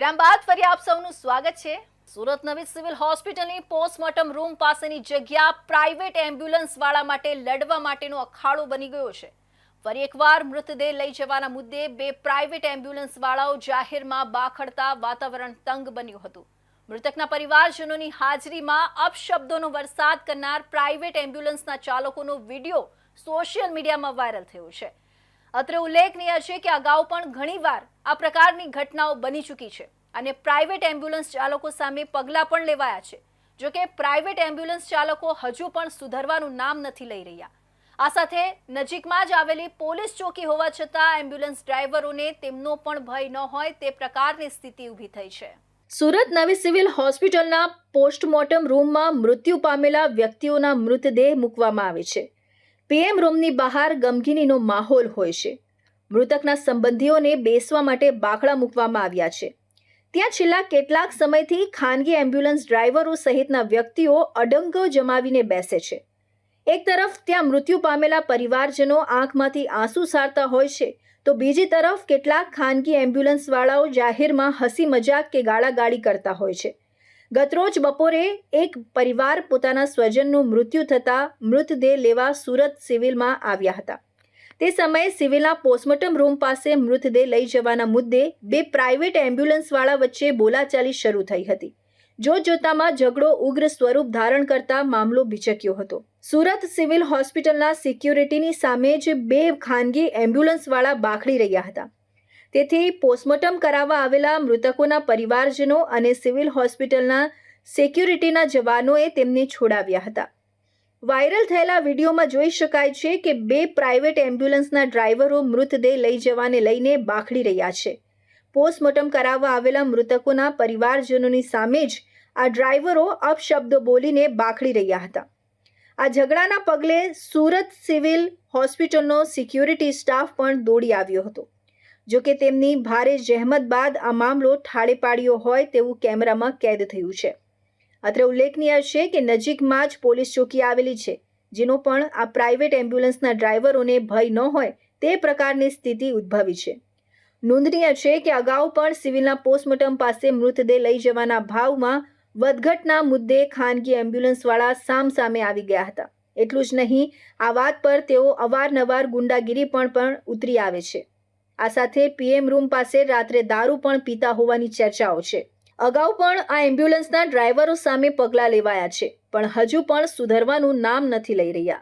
વિરામ બાદ ફરી આપ સૌનું સ્વાગત છે। સુરત નવી સિવિલ હોસ્પિટલની પોસ્ટમોર્ટમ રૂમ પાસેની જગ્યા પ્રાઇવેટ એમ્બ્યુલન્સ વાળા માટે લડવા માટેનો અખાડો બની ગયો છે। ફરી એકવાર મૃતદેહ લઈ જવાના મુદ્દે બે પ્રાઇવેટ એમ્બ્યુલન્સ વાળાઓ જાહેરમાં બાખડતા વાતાવરણ તંગ બન્યું હતું। મૃતકના પરિવારજનોની હાજરીમાં અપશબ્દોનો વરસાદ કરનાર પ્રાઇવેટ એમ્બ્યુલન્સના ચાલકોનો વિડીયો સોશિયલ મીડિયામાં વાયરલ થયો છે। અત્રે ઉલ્લેખનીય છે કે અગાઉ પણ ઘણીવાર આ પ્રકારની ઘટનાઓ બની ચૂકી છે અને પ્રાઇવેટ એમ્બ્યુલન્સ ચાલકો સામે પગલાં પણ લેવાયા છે। જો કે પ્રાઇવેટ એમ્બ્યુલન્સ ચાલકો હજુ પણ સુધરવાનું નામ નથી લઈ રહ્યા। આ સાથે નજીકમાં જ આવેલી પોલીસ ચોકી હોવા છતાં એમ્બ્યુલન્સ ડ્રાઈવરોને તેમનો પણ ભય ન હોય તે પ્રકારની સ્થિતિ ઊભી થઈ છે। સુરત નવી સિવિલ હોસ્પિટલના પોસ્ટમોર્ટમ રૂમમાં મૃત્યુ પામેલા વ્યક્તિઓના મૃતદેહ મૂકવામાં આવે છે। પીએમ રૂમની બહાર ગમગીનીનો માહોલ હોય છે। મૃતકના સંબંધીઓને બેસવા માટે બાકડા મૂકવામાં આવ્યા છે। ત્યાં છેલ્લા કેટલાક સમયથી ખાનગી એમ્બ્યુલન્સ ડ્રાઈવરો સહિતના વ્યક્તિઓ અડંગો જમાવીને બેસે છે। એક તરફ ત્યાં મૃત્યુ પામેલા પરિવારજનો આંખમાંથી આંસુ સારતા હોય છે તો બીજી તરફ કેટલાક ખાનગી એમ્બ્યુલન્સવાળાઓ જાહેરમાં હસી મજાક કે ગાળાગાળી કરતા હોય છે। ગતરોજ બપોરે એક પરિવાર પોતાના સ્વજનનું મૃત્યુ થતાં મૃતદેહ લેવા સુરત સિવિલમાં આવ્યા હતા। તે સમયે સિવિલના પોસ્ટમોર્ટમ રૂમ પાસે મૃતદેહ લઈ જવાના મુદ્દે બે પ્રાઇવેટ એમ્બ્યુલન્સવાળા વચ્ચે બોલાચાલી શરૂ થઈ હતી। જોતજોતામાં ઝઘડો ઉગ્ર સ્વરૂપ ધારણ કરતા મામલો ભીચક્યો હતો। સુરત સિવિલ હોસ્પિટલના સિક્યુરિટીની સામે જ બે ખાનગી એમ્બ્યુલન્સવાળા બાખડી રહ્યા હતા। તેથી પોસ્ટમોર્ટમ કરાવવા આવેલા મૃતકોના પરિવારજનો અને સિવિલ હોસ્પિટલના સિક્યુરિટીના જવાનોએ તેમને છોડાવ્યા હતા। વાયરલ થયેલા વિડીયોમાં જોઈ શકાય છે કે બે પ્રાઇવેટ એમ્બ્યુલન્સના ડ્રાઈવરો મૃતદેહ લઈ જવાને લઈને બાખડી રહ્યા છે। પોસ્ટમોર્ટમ કરાવવા આવેલા મૃતકોના પરિવારજનોની સામે જ આ ડ્રાઈવરો અપશબ્દો બોલીને બાખડી રહ્યા હતા। આ ઝઘડાના પગલે સુરત સિવિલ હોસ્પિટલનો સિક્યુરિટી સ્ટાફ પણ દોડી આવ્યો હતો। જો કે તેમની ભારે જહેમત બાદ આ મામલો ઠાળે પાડ્યો હોય તેવું કેમેરામાં કેદ થયું છે। અત્રે ઉલ્લેખનીય છે કે નજીકમાં જ પોલીસ ચોકી આવેલી છે, જેનો પણ આ પ્રાઇવેટ એમ્બ્યુલન્સના ડ્રાઈવરોને ભય ન હોય તે પ્રકારની સ્થિતિ ઉદ્ભવી છે। નોંધનીય છે કે અગાઉ પણ સિવિલના પોસ્ટમોર્ટમ પાસે મૃતદેહ લઈ જવાના ભાવમાં વધઘટના મુદ્દે ખાનગી એમ્બ્યુલન્સવાળા સામસામે આવી ગયા હતા। એટલું જ નહીં, આ વાત પર તેઓ અવારનવાર ગુંડાગીરી પણ ઉતરી આવે છે। આ સાથે પીએમ રૂમ પાસે રાત્રે દારૂ પણ પીતા હોવાની ચર્ચાઓ છે। અગાઉ પણ આ એમ્બ્યુલન્સના ડ્રાઈવરો સામે પગલાં લેવાયા છે, પણ હજુ પણ સુધરવાનું નામ નથી લઈ રહ્યા।